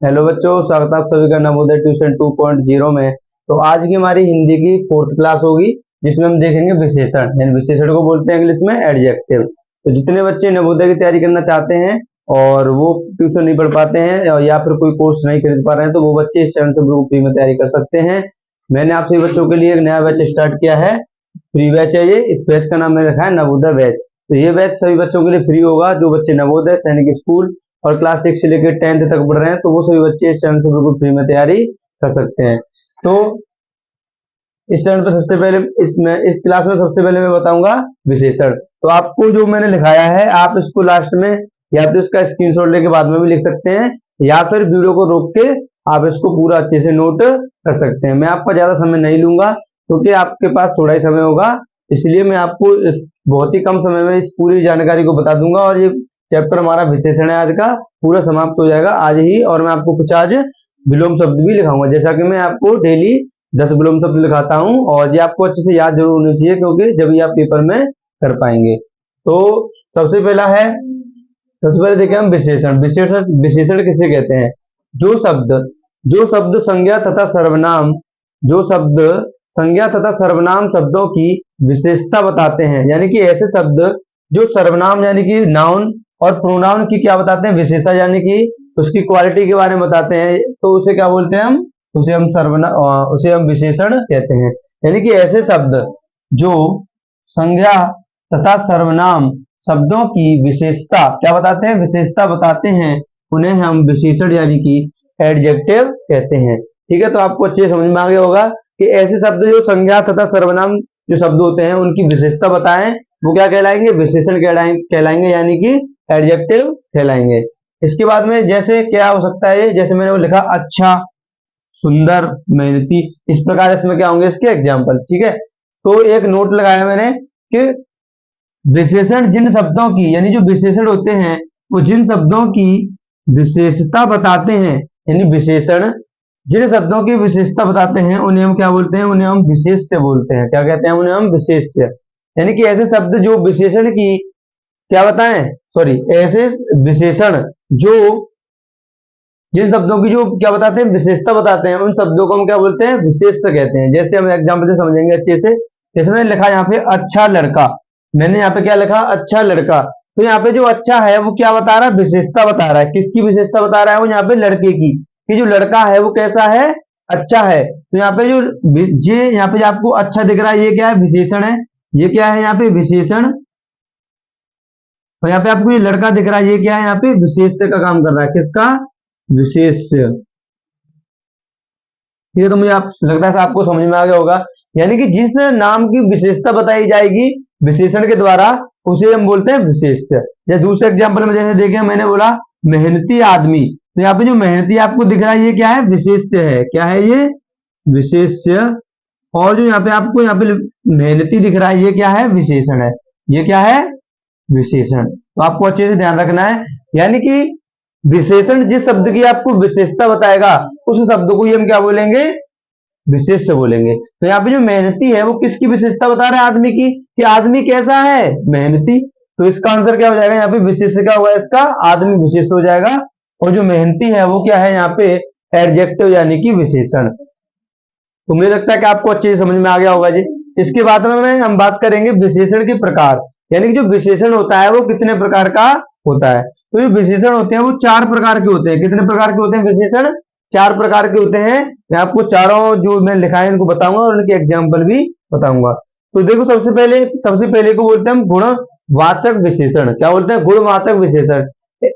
Hello बच्चों, स्वागत है आप सभी का नवोदय ट्यूशन 2.0 में। तो आज की हमारी हिंदी की 4th क्लास होगी, जिसमें हम देखेंगे विशेषण। यानी विशेषण को बोलते हैं इंग्लिश में एडजेक्टिव। तो जितने बच्चे नवोदय की तैयारी करना चाहते हैं और वो ट्यूशन नहीं पढ़ पाते हैं या फिर कोई कोर्स नहीं खरीद पा रहे हैं, तो वो बच्चे इस चैनल से बिल्कुल फ्री में तैयारी कर सकते हैं। मैंने आप सभी बच्चों के लिए एक नया बैच स्टार्ट किया है, फ्री बैच है ये। इस बैच का नाम मैंने रखा है नवोदय बैच। तो ये बैच सभी बच्चों के लिए फ्री होगा जो बच्चे नवोदय सैनिक स्कूल और क्लास 6 से लेकर 10th तक पढ़ रहे हैं, तो वो सभी बच्चे इस चैनल से बिल्कुल फ्री में तैयारी कर सकते हैं। तो इस चैनल पर सबसे पहले इस क्लास में सबसे पहले मैं बताऊंगा विशेषण। तो आपको जो मैंने लिखाया है आप इसको लास्ट में या तो इसका स्क्रीनशॉट लेके बाद में भी लिख सकते हैं, या फिर वीडियो को रोक के आप इसको पूरा अच्छे से नोट कर सकते हैं। मैं आपका ज्यादा समय नहीं लूंगा क्योंकि आपके पास थोड़ा ही समय होगा, इसलिए मैं आपको बहुत ही कम समय में इस पूरी जानकारी को बता दूंगा। और ये चैप्टर हमारा विशेषण है आज का पूरा समाप्त हो जाएगा आज ही। और मैं आपको कुछ आज विलोम शब्द भी लिखाऊंगा, जैसा कि मैं आपको डेली 10 विलोम शब्द लिखाता हूं, और ये आपको अच्छे से याद जरूर होनी चाहिए क्योंकि जब ये आप पेपर में कर पाएंगे। तो सबसे पहले देखें हम विशेषण। विशेषण किसे कहते हैं? जो शब्द संज्ञा तथा सर्वनाम जो शब्द संज्ञा तथा सर्वनाम शब्दों की विशेषता बताते हैं। यानी कि ऐसे शब्द जो सर्वनाम यानी कि नाउन और प्रोनाउन की क्या बताते हैं? विशेषता, यानी कि उसकी क्वालिटी के बारे में बताते हैं, तो उसे क्या बोलते हैं हम? उसे हम विशेषण कहते हैं। यानी कि ऐसे शब्द जो संज्ञा तथा सर्वनाम शब्दों की विशेषता क्या बताते हैं? विशेषता बताते हैं, उन्हें हम विशेषण यानी कि एडजेक्टिव कहते हैं। ठीक है, तो आपको अच्छे समझ में आ गया होगा कि ऐसे शब्द जो संज्ञा तथा सर्वनाम जो शब्द होते हैं उनकी विशेषता बताएं, वो क्या कहलाएंगे? विशेषण कहलाएंगे, यानी कि एडजेक्टिव कहलाएंगे। इसके बाद में जैसे क्या हो सकता है, जैसे मैंने वो लिखा अच्छा, सुंदर, मेहनती, इस प्रकार इसमें क्या होंगे इसके एग्जाम्पल। ठीक है, तो एक नोट लगाया मैंने कि विशेषण जिन शब्दों की, यानी जो विशेषण होते हैं वो जिन शब्दों की विशेषता बताते हैं, यानी विशेषण जिन शब्दों की विशेषता बताते हैं उन्हें हम क्या बोलते हैं? उन्हें हम विशेष्य बोलते हैं। क्या कहते हैं? उन्हें हम विशेष्य। यानी कि ऐसे शब्द जो विशेषण की क्या बताएं, सॉरी, ऐसे विशेषण जो जिन शब्दों की जो क्या बताते हैं? विशेषता बताते हैं, उन शब्दों को हम क्या बोलते हैं? विशेष्य कहते हैं। जैसे हम एग्जाम्पल से समझेंगे अच्छे से। जैसे मैंने लिखा यहाँ पे अच्छा लड़का, मैंने यहाँ पे क्या लिखा? अच्छा लड़का। तो यहाँ पे जो अच्छा है वो क्या बता रहा है? विशेषता बता रहा है। किसकी विशेषता बता रहा है? वो यहाँ पे लड़के की, कि जो लड़का है वो कैसा है? अच्छा है। तो यहाँ पे यहाँ पे जो आपको अच्छा दिख रहा है ये क्या है? विशेषण है। ये क्या है? यहाँ पे विशेषण। और यहाँ पे आपको ये लड़का दिख रहा है ये क्या है? यहाँ पे विशेष्य का काम कर रहा है। किसका? विशेष्य। ठीक है, तो मुझे आप लगता है आपको समझ में आ गया होगा। यानी कि जिस नाम की विशेषता बताई जाएगी विशेषण के द्वारा उसे हम बोलते हैं विशेष्य। जैसे दूसरे एग्जांपल में जैसे देखें, मैंने बोला मेहनती आदमी, तो यहाँ पे जो मेहनती आपको दिख रहा है ये क्या है? विशेष्य है। क्या है ये? विशेष्य। और जो यहाँ पे आपको यहाँ पे मेहनती दिख रहा है ये क्या है? विशेषण है। ये क्या है? विशेषण। तो आपको अच्छे से ध्यान रखना है। यानी कि विशेषण जिस शब्द की आपको विशेषता बताएगा उस शब्द को ही हम क्या बोलेंगे? विशेष्य बोलेंगे। तो यहाँ पे जो मेहनती है वो किसकी विशेषता बता रहा है? आदमी की, कि आदमी कैसा है? मेहनती। तो इसका आंसर क्या हो जाएगा? यहाँ पे विशेष्य क्या होगा इसका? आदमी विशेष्य हो जाएगा। और जो मेहनती है वो क्या है? यहाँ पे एडजेक्टिव यानी कि विशेषण। तो मुझे लगता है कि आपको अच्छे से समझ में आ गया होगा जी। इसके बाद में हम बात करेंगे विशेषण के प्रकार। यानी कि जो विशेषण होता है वो कितने प्रकार का होता है? तो जो विशेषण होते हैं वो 4 प्रकार के होते हैं। कितने प्रकार के होते हैं विशेषण? 4 प्रकार के होते हैं। मैं आपको चारों जो मैंने लिखा है इनको बताऊंगा और उनके एग्जाम्पल भी बताऊंगा। तो देखो, सबसे पहले को बोलते हैं गुणवाचक विशेषण। क्या बोलते हैं? गुणवाचक विशेषण।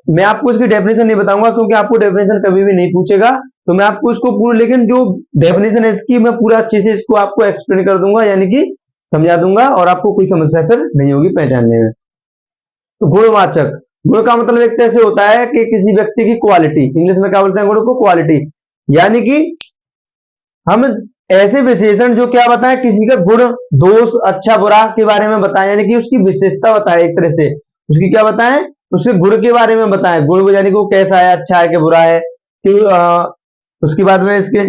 मैं आपको इसकी डेफिनेशन नहीं बताऊंगा क्योंकि आपको डेफिनेशन कभी भी नहीं पूछेगा, तो मैं आपको इसको पूरा, लेकिन जो डेफिनेशन है इसकी मैं पूरा अच्छे से इसको आपको एक्सप्लेन कर दूंगा, यानी कि समझा दूंगा, और आपको कोई समस्या फिर नहीं होगी पहचानने में। तो गुणवाचक, गुण का मतलब एक तरह से होता है कि किसी व्यक्ति की क्वालिटी, इंग्लिश में क्या बोलते हैं गुण को? क्वालिटी। यानी कि हम ऐसे विशेषण जो क्या बताएं? किसी का गुण, दोष, अच्छा बुरा के बारे में बताएं, यानी कि उसकी विशेषता बताएं, एक तरह से उसकी क्या बताएं? उसके गुण के बारे में बताएं। गुण यानी कि वो कैसा है, अच्छा है कि बुरा है, कि उसके बाद में इसके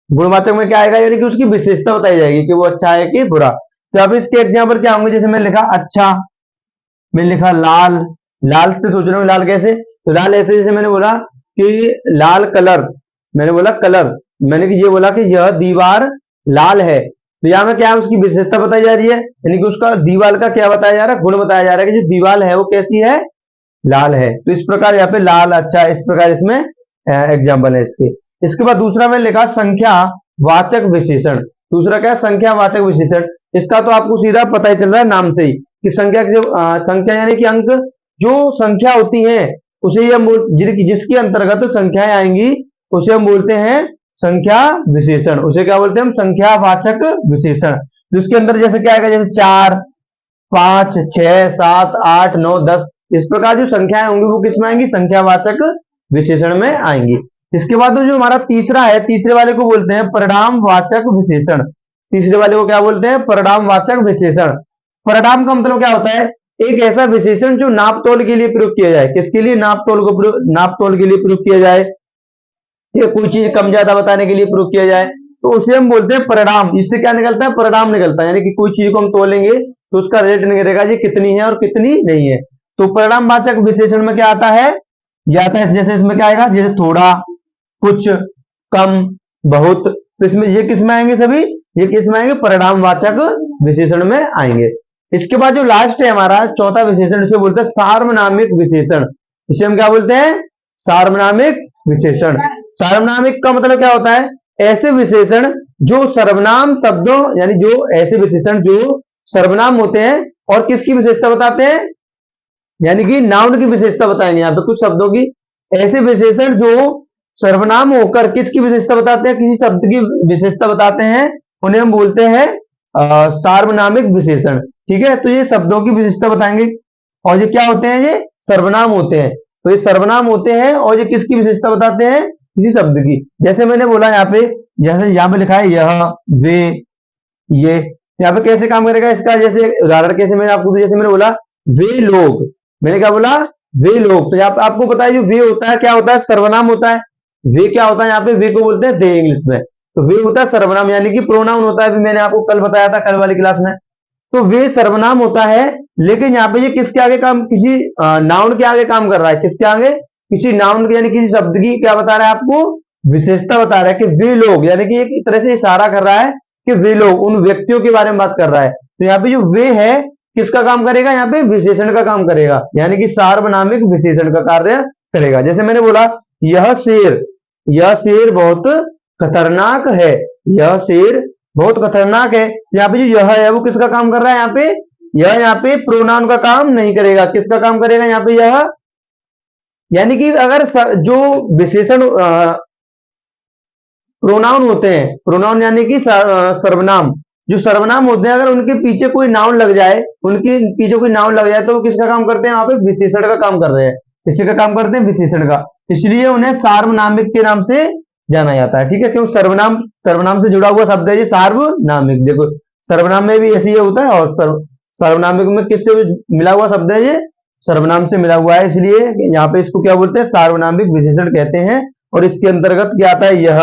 गुणवाचक में क्या आएगा? यानी कि उसकी विशेषता बताई जाएगी कि वो अच्छा है कि बुरा। तो अब इसके एग्जाम्पल क्या होंगे? जैसे मैंने लिखा अच्छा, मैंने लिखा लाल। लाल से सोच रहे हो लाल कैसे? तो लाल ऐसे, जैसे मैंने बोला कि लाल कलर, मैंने बोला कलर, मैंने कि ये बोला कि यह दीवार लाल है, तो यहाँ में क्या है, उसकी विशेषता बताई जा रही है, यानी कि उसका दीवार का क्या बताया जा रहा है, गुण बताया जा रहा है कि जो दीवार है वो कैसी है, लाल है। तो इस प्रकार यहाँ पे लाल, अच्छा, इस प्रकार इसमें एग्जाम्पल है इसके। इसके बाद दूसरा मैंने लिखा संख्या वाचक विशेषण। दूसरा क्या है, संख्या वाचक विशेषण। इसका तो आपको सीधा पता ही चल रहा है नाम से ही कि संख्या संख्या यानी कि अंक, जो संख्या होती है उसे हम जिसके अंतर्गत संख्याएं आएंगी उसे हम बोलते हैं संख्या विशेषण। उसे क्या बोलते हैं हम, संख्या वाचक विशेषण। जिसके अंदर जैसे क्या आएगा, जैसे 4, 5, 6, 7, 8, 9, 10, इस प्रकार जो संख्याएं होंगी वो किसमें आएंगी, संख्यावाचक विशेषण में आएंगी। इसके बाद जो हमारा तीसरा है, तीसरे वाले को बोलते हैं परिणामवाचक विशेषण। तीसरे वाले को क्या बोलते हैं, परिणामवाचक विशेषण। परिणाम का मतलब क्या होता है, एक ऐसा विशेषण जो नाप तोल के लिए प्रयोग किया जाए। किसके लिए, नाप तोल के लिए प्रयोग किया जाए, कोई चीज कम ज्यादा बताने के लिए प्रयोग किया जाए, तो उसे हम बोलते हैं परिणाम। इससे क्या निकलता है, परिणाम निकलता है, यानी कि कोई चीज को हम तोलेंगे तो उसका रेट निकलेगा ये कितनी है और कितनी नहीं है। तो परिणामवाचक विशेषण में क्या आता है, यह आता है जैसे इसमें क्या आएगा, जैसे थोड़ा, कुछ, कम, बहुत, तो इसमें ये किस में आएंगे, सभी ये किस में आएंगे, परिणामवाचक विशेषण में आएंगे। इसके बाद जो लास्ट है हमारा चौथा विशेषण, इसे बोलते हैं सार्वनामिक विशेषण। इसे हम क्या बोलते हैं, सार्वनामिक विशेषण। सार्वनामिक का मतलब क्या होता है, ऐसे विशेषण जो सर्वनाम शब्दों, यानी जो ऐसे विशेषण जो सर्वनाम होते हैं और किसकी विशेषता बताते हैं, यानी कि नाउन की विशेषता बताएंगे यहाँ पे कुछ शब्दों की। ऐसे विशेषण जो सर्वनाम होकर किसकी विशेषता बताते हैं, किसी शब्द की विशेषता बताते हैं, उन्हें हम बोलते हैं सार्वनामिक विशेषण। ठीक है, तो ये शब्दों की विशेषता बताएंगे और ये क्या होते हैं, ये सर्वनाम होते हैं। तो ये सर्वनाम होते हैं और ये किसकी विशेषता बताते हैं, किसी शब्द की। जैसे मैंने बोला यहाँ पे, जैसे यहाँ पे लिखा है यह, वे, ये, यहाँ पे कैसे काम करेगा इसका, जैसे उदाहरण कैसे मैंने आपको, जैसे मैंने बोला वे लोग, मैंने क्या बोला, वे लोग, तो यहाँ पे आपको पता है जो वे होता है क्या होता है, सर्वनाम होता है। वे क्या होता है, यहाँ पे वे को बोलते हैं दे इंग्लिश में, तो वे होता है सर्वनाम, यानी कि प्रोनाउन होता है। मैंने आपको कल बताया था, कल वाली क्लास में, तो वे सर्वनाम होता है। लेकिन यहाँ पे ये किसके आगे काम, किसी नाउन के आगे काम कर रहा है, किसके आगे, किसी नाउन के, यानी किसी शब्द की क्या बता रहा है आपको, विशेषता बता रहा है कि वे लोग, यानी कि एक तरह से इशारा कर रहा है कि वे लोग, उन व्यक्तियों के बारे में बात कर रहा है। तो यहाँ पे जो वे है किसका काम करेगा, यहाँ पे विशेषण का काम करेगा, यानी कि सार्वनामिक विशेषण का कार्य करेगा। जैसे मैंने बोला यह शेर बहुत खतरनाक है, यह शेर बहुत खतरनाक है, यहाँ पे जो यह है वो किसका काम कर रहा है, यहाँ पे यह, यहाँ पे प्रोनाउन का काम नहीं करेगा, किसका काम करेगा यहाँ पे यह, यानी कि अगर जो विशेषण प्रोनाउन होते हैं, प्रोनाउन यानी कि सर्वनाम, जो सर्वनाम होते हैं अगर उनके पीछे कोई नाउन लग जाए, उनके पीछे कोई नाउन लग जाए तो वो किसका काम करते हैं, वहां पे विशेषण का काम कर रहे हैं। किसी का काम करते हैं, विशेषण का, इसलिए उन्हें सार्वनामिक के नाम से जाना जाता है। ठीक है, क्योंकि सर्वनाम से जुड़ा हुआ शब्द है ये सार्वनामिक। देखो सर्वनाम में भी ऐसे ही होता है और सर्वनामिक में किससे मिला हुआ शब्द है, ये सर्वनाम से मिला हुआ है, इसलिए यहाँ पे इसको क्या बोलते हैं, सार्वनामिक विशेषण कहते हैं। और इसके अंतर्गत क्या आता है, यह,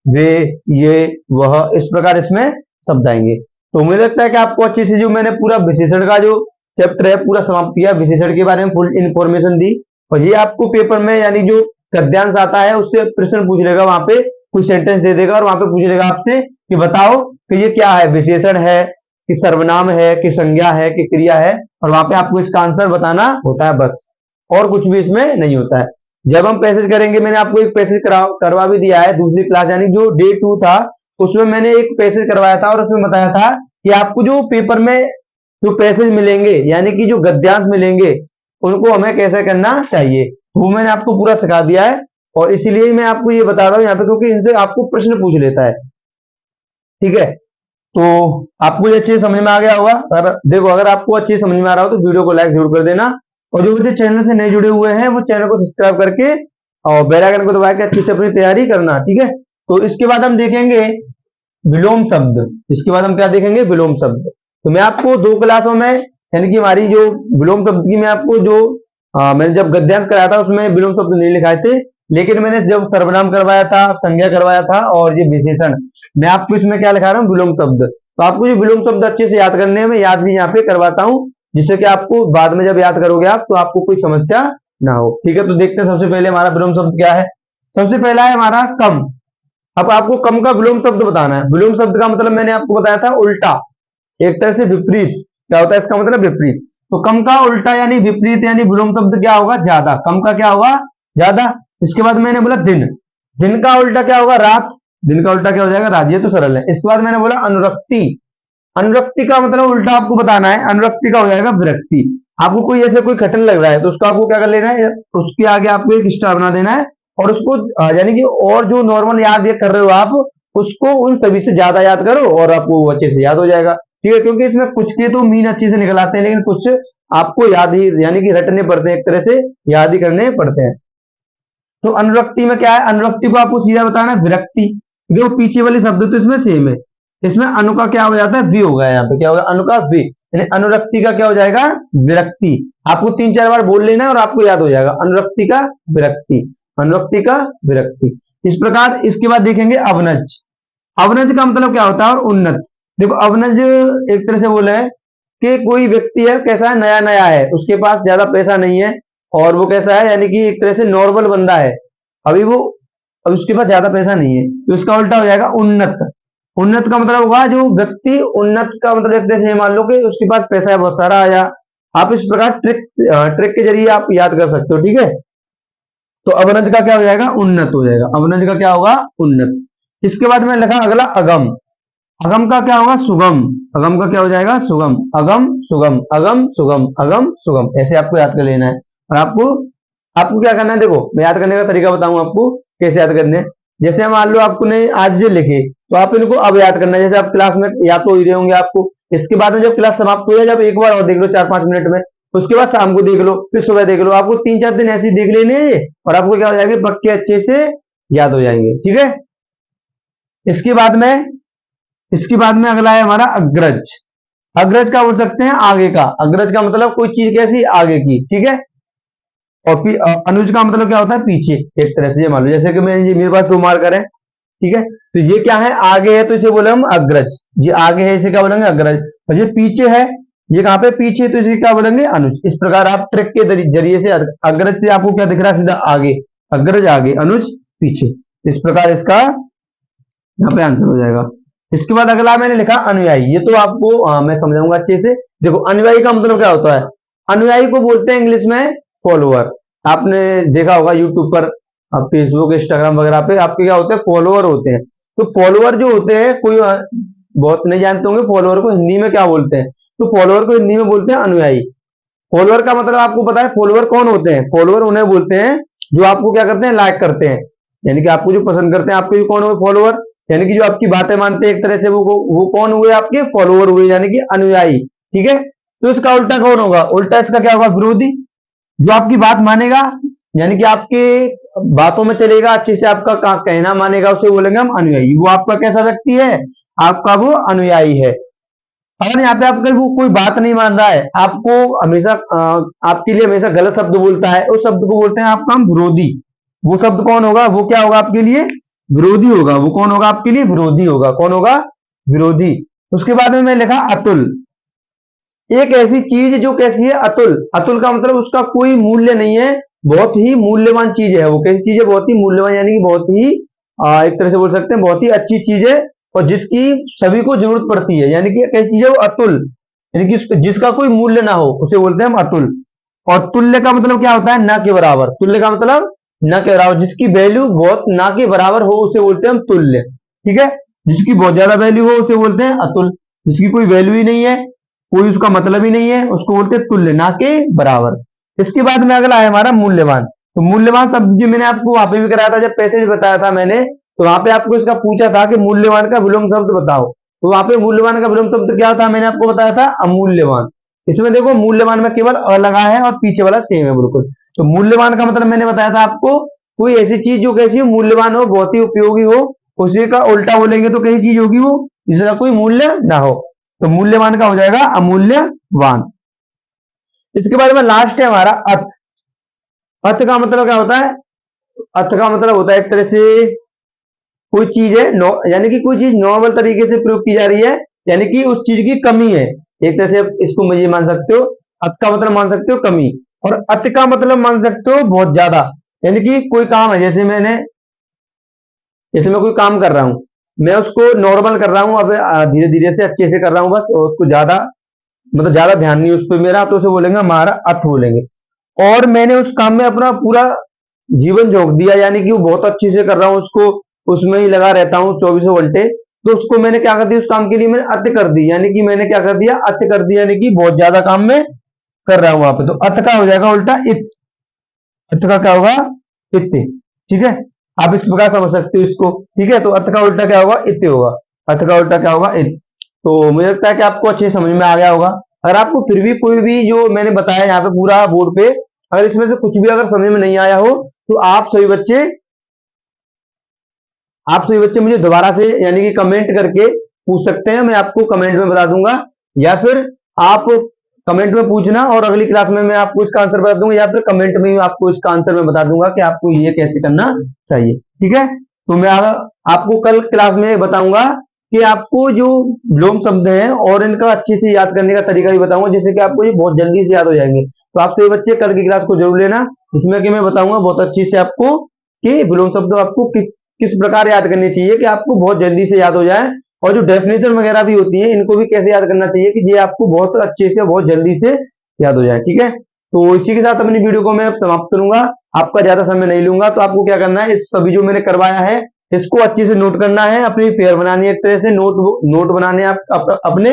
वे, ये, वह, इस प्रकार इसमें शब्द आएंगे। तो मुझे लगता है कि आपको अच्छी से जो मैंने पूरा विशेषण का जो चैप्टर है पूरा समाप्त किया, विशेषण के बारे में फुल इंफॉर्मेशन दी। और ये आपको पेपर में, यानी जो गद्यांश आता है उससे प्रश्न पूछ लेगा, वहां पे कुछ सेंटेंस दे देगा और वहां पे पूछ लेगा आपसे कि बताओ कि ये क्या है, विशेषण है कि सर्वनाम है कि संज्ञा है कि क्रिया है, और वहां पे आपको इसका आंसर बताना होता है बस, और कुछ भी इसमें नहीं होता है। जब हम पैसेज करेंगे, मैंने आपको एक पैसेज करवा भी दिया है दूसरी क्लास, यानी जो डे 2 था उसमें मैंने एक पैसेज करवाया था और उसमें बताया था कि आपको जो पेपर में जो पैसेज मिलेंगे, यानी कि जो गद्यांश मिलेंगे, उनको हमें कैसे करना चाहिए, वो मैंने आपको पूरा सिखा दिया है। और इसीलिए मैं आपको ये बता रहा हूं यहाँ पे, क्योंकि इनसे आपको प्रश्न पूछ लेता है। ठीक है, तो आपको ये अच्छे समझ में आ गया होगा। अगर आपको अच्छे समझ में आ रहा हो तो वीडियो को लाइक जरूर कर देना, और जो मुझे चैनल से नए जुड़े हुए हैं वो चैनल को सब्सक्राइब करके और बेल आइकन को दबा के अच्छे से अपनी तैयारी करना। ठीक है, तो इसके बाद हम देखेंगे विलोम शब्द। इसके बाद हम क्या देखेंगे, विलोम शब्द। तो मैं आपको 2 क्लासों में, यानी कि हमारी जो विलोम शब्द की, मैं आपको जो मैंने जब गद्यांश कराया था उसमें विलोम शब्द नहीं लिखाए थे, लेकिन मैंने जब सर्वनाम करवाया था, संज्ञा करवाया था और ये विशेषण, मैं आपको इसमें क्या लिखा रहा हूँ, विलोम शब्द। तो आपको ये विलोम शब्द अच्छे से याद करने में, याद भी यहाँ पे करवाता हूँ, जिससे कि आपको बाद में जब याद करोगे आप तो आपको कोई समस्या ना हो। ठीक है, तो देखते हैं सबसे पहले हमारा विलोम शब्द क्या है। सबसे पहला है हमारा कम। अब आपको कम का विलोम शब्द बताना है। विलोम शब्द का मतलब मैंने आपको बताया था उल्टा, एक तरह से विपरीत। क्या होता है इसका मतलब? विपरीत। तो कम का उल्टा यानी विपरीत यानी विलोम शब्द क्या होगा? ज्यादा। कम का क्या होगा? ज्यादा। इसके बाद मैंने बोला दिन। दिन का उल्टा क्या होगा? रात। दिन का उल्टा क्या हो जाएगा? रात। ये तो सरल है। इसके बाद मैंने बोला अनुरक्ति। अनुरक्ति का मतलब उल्टा आपको बताना है। अनुरक्ति का हो जाएगा विरक्ति। आपको कोई ऐसे कोई कठिन लग रहा है तो उसको आपको क्या कर लेना है? उसके आगे आपको एक स्टार बना देना है और उसको यानी कि और जो नॉर्मल याद ये कर रहे हो आप, उसको उन सभी से ज्यादा याद करो और आपको वो अच्छे से याद हो जाएगा। ठीक है, क्योंकि इसमें कुछ के तो मीन अच्छे से निकल आते हैं लेकिन कुछ आपको याद ही यानी कि रटने पड़ते हैं, एक तरह से याद ही करने पड़ते हैं। तो अनुरक्ति में क्या है? अनुरक्ति को आपको सीधा बताना है विरक्ति। देखो पीछे वाले शब्द तो इसमें सेम है। इसमें अनु का क्या हो जाता है? वी हो गया। यहाँ पे क्या होगा? अनु का वी। यानी अनुरक्ति का क्या हो जाएगा? विरक्ति। आपको 3-4 बार बोल लेना है और आपको याद हो जाएगा। अनुरक्ति का विरक्ति, अनुरक्ति का विरक्ति। इस प्रकार इसके बाद देखेंगे अवनज। अवनज का मतलब क्या होता है? और उन्नत। देखो अवनज एक तरह से बोले है कि कोई व्यक्ति है, कैसा है? नया नया है, उसके पास ज्यादा पैसा नहीं है और वो कैसा है? यानी कि एक तरह से नॉर्मल बंदा है, अब उसके पास ज्यादा पैसा नहीं है, तो इसका उल्टा हो जाएगा उन्नत। उन्नत का मतलब होगा जो व्यक्ति, उन्नत का मतलब एक तरह से मान लो कि उसके पास पैसा है बहुत सारा आया। आप इस प्रकार ट्रिक के जरिए आप याद कर सकते हो। ठीक है, तो अवनज का क्या हो जाएगा? उन्नत हो जाएगा। अवनज का क्या होगा? उन्नत। इसके बाद में लिखा अगला अगम। अगम का क्या होगा? सुगम। अगम का क्या हो जाएगा? सुगम। अगम सुगम, अगम सुगम, अगम सुगम, ऐसे आपको याद कर लेना है। और आपको आपको क्या करना है? देखो मैं याद करने का तरीका बताऊंगा आपको कैसे याद करने हैं। जैसे मान लो आपको ने आज से लिखे तो आप इनको अब याद करना है। जैसे आप क्लास में याद तो ही रहे होंगे आपको, इसके बाद में जब क्लास समाप्त हो जाए, जब एक बार और देख लो 4-5 मिनट में, उसके बाद शाम को देख लो, फिर सुबह देख लो। आपको 3-4 दिन ऐसे ही देख लेने हैं ये, और आपको क्या हो जाएंगे? पक्के अच्छे से याद हो जाएंगे। ठीक है, इसके बाद में अगला है हमारा अग्रज। अग्रज का बोल सकते हैं आगे का। अग्रज का मतलब कोई चीज कैसी? आगे की। ठीक है, और अनुज का मतलब क्या होता है? पीछे। एक तरह से ये मान लो जैसे कि मैं ये मेरे पास 2 मार्कर है, ठीक है, तो ये क्या है? आगे है तो इसे बोले हम अग्रज। ये आगे है इसे क्या बोलेंगे? अग्रज। और ये पीछे है, ये कहां पे? पीछे, तो इसे क्या बोलेंगे? अनुज। इस प्रकार आप ट्रिक के जरिए से अग्रज से आपको क्या दिख रहा है? सीधा आगे। अग्रज आगे, अनुज पीछे। इस प्रकार इसका यहाँ पे आंसर हो जाएगा। इसके बाद अगला मैंने लिखा अनुयायी। ये तो आपको मैं समझाऊंगा अच्छे से। देखो अनुयायी का मतलब क्या होता है? अनुयायी को बोलते हैं इंग्लिश में फॉलोअर। आपने देखा होगा यूट्यूब पर, आप फेसबुक इंस्टाग्राम वगैरह पे आपके क्या होते हैं? फॉलोअर होते हैं। तो फॉलोअर जो होते हैं, कोई बहुत नहीं जानते होंगे फॉलोअर को हिंदी में क्या बोलते हैं। तो फॉलोअर को हिंदी में बोलते हैं अनुयायी। फॉलोअर का मतलब आपको पता है? फॉलोअर कौन होते हैं? फॉलोअर उन्हें बोलते हैं जो आपको क्या करते हैं? लाइक करते हैं, यानी कि आपको जो पसंद करते हैं। आपके जो कौन हुए? फॉलोअर। यानी कि जो आपकी बातें मानते हैं एक तरह से, वो कौन हुए? आपके फॉलोअर हुए, यानी कि अनुयायी। ठीक है, तो इसका उल्टा कौन होगा? उल्टा इसका क्या होगा? विरोधी। जो आपकी बात मानेगा, यानी कि आपके बातों में चलेगा, अच्छे से आपका कहना मानेगा, उसे बोलेंगे हम अनुयायी। वो आपका कैसा व्यक्ति है? आपका वो अनुयायी है। अगर यहाँ पे आपका वो कोई बात नहीं मान रहा है, आपको हमेशा आपके लिए हमेशा गलत शब्द बोलता है, उस शब्द को बोलते हैं आपका हम विरोधी। वो शब्द कौन होगा? वो क्या होगा आपके लिए? विरोधी होगा। वो कौन होगा आपके लिए? विरोधी होगा। कौन होगा? विरोधी। उसके बाद में मैं लिखा अतुल। एक ऐसी चीज जो कैसी है? अतुल। अतुल का मतलब उसका कोई मूल्य नहीं है, बहुत ही मूल्यवान चीज है। वो कैसी चीज है? बहुत ही मूल्यवान, यानी कि बहुत ही एक तरह से बोल सकते हैं बहुत ही अच्छी चीज है और जिसकी सभी को जरूरत पड़ती है। यानी कि कैसी चीज है? वो अतुल, यानी कि जिसका कोई मूल्य ना हो, उसे बोलते हैं हम अतुल। और तुल्य का मतलब क्या होता है? ना के बराबर। तुल्य का मतलब ना के बराबर, जिसकी वैल्यू बहुत ना के बराबर हो उसे बोलते हैं हम तुल्य। ठीक है, जिसकी बहुत ज्यादा वैल्यू हो उसे बोलते हैं अतुल। जिसकी कोई वैल्यू ही नहीं है, कोई उसका मतलब ही नहीं है, उसको बोलते हैं तुल्य, ना के बराबर। इसके बाद में अगला है हमारा मूल्यवान। तो मूल्यवान शब्द जो मैंने आपको वहां पे भी कराया था, जब पैसेज बताया था मैंने, तो वहां पे आपको इसका पूछा था कि मूल्यवान का विलोम शब्द बताओ। तो वहां पे मूल्यवान का विलोम शब्द क्या था? मैंने आपको बताया था अमूल्यवान। इसमें देखो मूल्यवान में केवल अ लगा है और पीछे वाला सेम है बिल्कुल। तो मूल्यवान का मतलब मैंने बताया था आपको, कोई ऐसी चीज जो कैसी हो? मूल्यवान हो, बहुत ही उपयोगी हो। उसी का उल्टा बोलेंगे तो कैसी चीज होगी वो? जिसका कोई मूल्य ना हो। तो मूल्यवान का हो जाएगा अमूल्यवान। इसके बाद में लास्ट है हमारा अथ। अथ का मतलब क्या होता है? अथ का मतलब होता है एक तरह से कोई चीज है यानी कि कोई चीज नॉर्मल तरीके से प्रयोग की जा रही है, यानी कि उस चीज की कमी है। एक तरह से इसको मुझे मान सकते हो, अत का मतलब मान सकते हो कमी, और अत का मतलब मान सकते हो बहुत ज्यादा। यानी कि कोई काम है, जैसे मैंने जैसे मैं कोई काम कर रहा हूँ, मैं उसको नॉर्मल कर रहा हूँ, अब धीरे धीरे से अच्छे से कर रहा हूँ बस, और उसको ज्यादा मतलब ज्यादा ध्यान नहीं उस पर मेरा, तो उसे बोलेंगे हमारा अर्थ बोलेंगे। और मैंने उस काम में अपना पूरा जीवन झोंक दिया, यानी कि वो बहुत अच्छे से कर रहा हूँ उसको, उसमें ही लगा रहता हूँ 24 घंटे, तो उसको मैंने क्या कर दिया, उस काम के लिए मैंने अति कर दी, यानी कि मैंने क्या कर दिया, अति कर दिया, यानी कि बहुत ज्यादा काम में कर रहा हूँ वहां पे, तो अत का हो जाएगा उल्टा इत। अत का क्या होगा, इत। ठीक है, आप इस प्रकार समझ सकते हो इसको। ठीक है, तो अत का उल्टा क्या होगा, इत होगा। अत का उल्टा क्या होगा, इत। तो मुझे लगता है कि आपको अच्छे से समझ में आ गया होगा। अगर आपको फिर भी कोई भी जो मैंने बताया यहाँ पे पूरा बोर्ड पे, अगर इसमें से कुछ भी अगर समझ में नहीं आया हो, तो आप सभी बच्चे मुझे दोबारा से यानी कि कमेंट करके पूछ सकते हैं, मैं आपको कमेंट में बता दूंगा, या फिर आप कमेंट में पूछना और अगली क्लास में मैं आपको इसका आंसर बता दूंगा, या फिर कमेंट में ही आपको इसका आंसर मैं बता दूंगा कि आपको ये कैसे करना चाहिए। ठीक है, तो मैं आपको कल क्लास में बताऊंगा कि आपको जो विलोम शब्द हैं और इनका अच्छे से याद करने का तरीका भी बताऊंगा, जिससे कि आपको ये बहुत जल्दी से याद हो जाएंगे। तो आप सभी बच्चे कल की क्लास को जरूर लेना, जिसमें कि मैं बताऊंगा बहुत अच्छे से आपको कि विलोम शब्द आपको किस प्रकार याद करनी चाहिए कि आपको बहुत जल्दी से याद हो जाए, और जो डेफिनेशन वगैरह भी होती है इनको भी कैसे याद करना चाहिए कि ये आपको बहुत अच्छे से बहुत जल्दी से याद हो जाए। ठीक है, तो इसी के साथ अपनी वीडियो को मैं समाप्त करूंगा, आपका ज्यादा समय नहीं लूंगा। तो आपको क्या करना है, इस सभी जो मैंने करवाया है इसको अच्छे से नोट करना है, अपनी फेयर बनानी है, एक तरह से नोट बनाने अपने,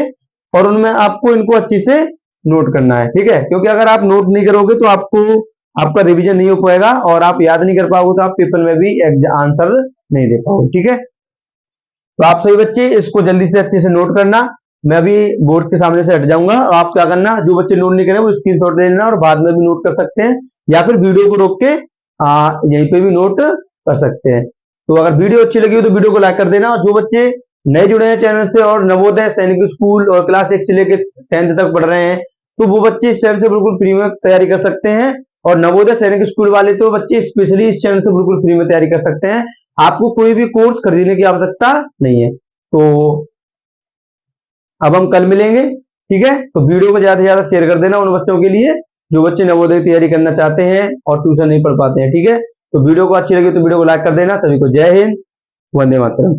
और उनमें आपको इनको अच्छे से नोट करना है। ठीक है, क्योंकि अगर आप नोट नहीं करोगे तो आपका रिवीजन नहीं हो पाएगा, और आप याद नहीं कर पाओगे तो आप पेपर में भी आंसर नहीं दे पाओगे। ठीक है, तो आप सभी बच्चे इसको जल्दी से अच्छे से नोट करना। मैं अभी बोर्ड के सामने से हट जाऊंगा, और आप क्या करना, जो बच्चे नोट नहीं करें वो स्क्रीनशॉट ले लेना और बाद में भी नोट कर सकते हैं, या फिर वीडियो को रोक के यहीं पे भी नोट कर सकते हैं। तो अगर वीडियो अच्छी लगी हो तो वीडियो को लाइक कर देना, और जो बच्चे नए जुड़े हैं चैनल से और नवोदय सैनिक स्कूल और क्लास 1 से लेकर 10th तक पढ़ रहे हैं, तो वो बच्चे इस चैनल से बिल्कुल फ्री में तैयारी कर सकते हैं, और नवोदय सैनिक स्कूल वाले तो बच्चे स्पेशली इस चैनल से बिल्कुल फ्री में तैयारी कर सकते हैं, आपको कोई भी कोर्स खरीदने की आवश्यकता नहीं है। तो अब हम कल मिलेंगे। ठीक है, तो वीडियो को ज्यादा से ज्यादा शेयर कर देना उन बच्चों के लिए जो बच्चे नवोदय की तैयारी करना चाहते हैं और ट्यूशन नहीं पढ़ पाते हैं। ठीक है, तो वीडियो को अच्छी लगी तो वीडियो को लाइक कर देना। सभी को जय हिंद, वंदे मातरम।